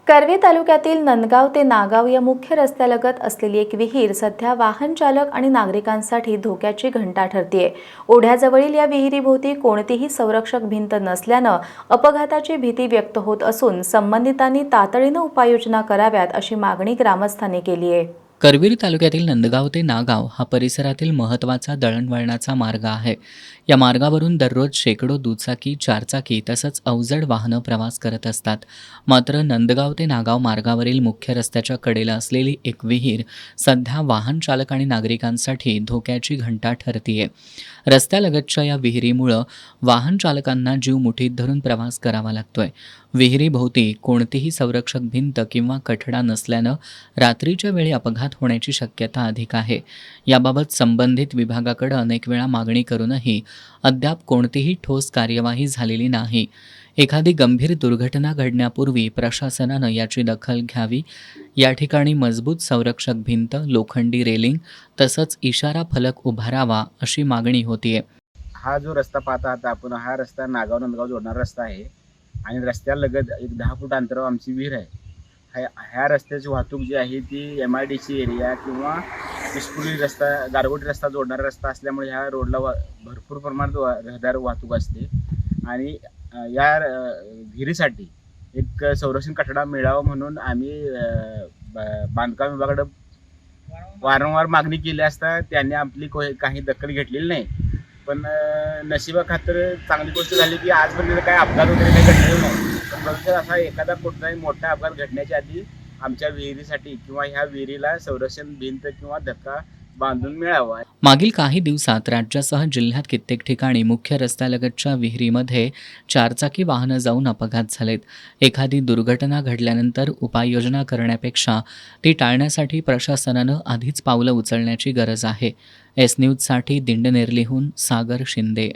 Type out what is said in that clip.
करवीर तालुक्यातील नंदगाव ते नागाव या मुख्य रस्त्यालगत असलेली एक विहीर सध्या वाहन चालक आणि नागरिकांसाठी धोक्याची घंटा ठरतेय। ओढ्याजवळील या विहिरीभोवती कोणतीही संरक्षक भिंत नसल्यानं अपघाताची भीती व्यक्त होत असून संबंधितांनी तातडीनं उपाययोजना कराव्यात अशी मागणी ग्रामस्थांनी केली आहे। करवीर तालुक्यातील नंदगाव ते नागाव हा परिसरातील महत्त्वाचा दळणवळणाचा मार्ग आहे। या मार्गावरून दररोज शेकडो दुचाकी, चारचाकी तसंच अवजड वाहनं प्रवास करत असतात। मात्र नंदगाव ते नागाव मार्गावरील मुख्य रस्त्याच्या कडेला असलेली एक विहीर सध्या वाहन चालक आणि नागरिकांसाठी धोक्याची घंटा ठरतीये। रस्त्यालगतच्या या विहिरीमुळं वाहन चालकांना जीव मुठीत धरून प्रवास करावा लागतोय। विहिरीभोवती कोणतीही संरक्षक भिंत किंवा कठडा नसल्यानं रात्रीच्या वेळी अपघात होण्याची शक्यता अधिक आहे। याबाबत संबंधित विभागाकडे अनेक वेळा मागणी करूनही अद्याप कोणतीही ठोस कार्यवाही झालेली नाही। एखादी गंभीर दुर्घटना घडण्यापूर्वी प्रशासनानं याची दखल घ्यावी। या ठिकाणी मजबूत संरक्षक भिंत, लोखंडी रेलिंग तसंच इशारा फलक उभारावा अशी मागणी होतीये। हा जो रस्ता पाहता आहात आपण, हा रस्ता नागाव नंदगाव जोडणारा रस्ता आहे आणि रस्त्यालगत एक 10 फूट अंतरावर आमची विहीर आहे। ह्या रस्त्याची वाहतूक जी आहे ती MIDC एरिया किंवा पिसपुरी रस्ता, गारगोटी रस्ता जोडणारा रस्ता असल्यामुळे ह्या रोडला भरपूर प्रमाणात रहदारी वाहतूक असते आणि या विहिरीसाठी एक संरक्षण कठडा मिळावा म्हणून आम्ही बांधकाम विभागाकडे वारंवार मागणी केली असता त्यांनी आपली काही दखल घेतलेली नाही। पण नशिबाखातर चांगली गोष्ट झाली की आजपर्यंत काही अपघात वगैरे काही घडलेला नाही। पण भविष्यात असा एखादा कुठलाही मोठा अपघात घडण्याच्या आधी आमच्या विहिरीसाठी किंवा ह्या विहिरीला संरक्षण भिंत किंवा धक्का बांधून मिळावा। मागील काही दिवसात राज्यासह जिल्ह्यात कित्येक ठिकाणी मुख्य रस्त्यालगतच्या विहिरीमध्ये चारचाकी वाहनं जाऊन अपघात झालेत। एखादी दुर्घटना घडल्यानंतर उपाययोजना करण्यापेक्षा ती टाळण्यासाठी प्रशासनानं आधीच पावलं उचलण्याची गरज आहे। एस न्यूजसाठी दिंडनेरलीहून सागर शिंदे।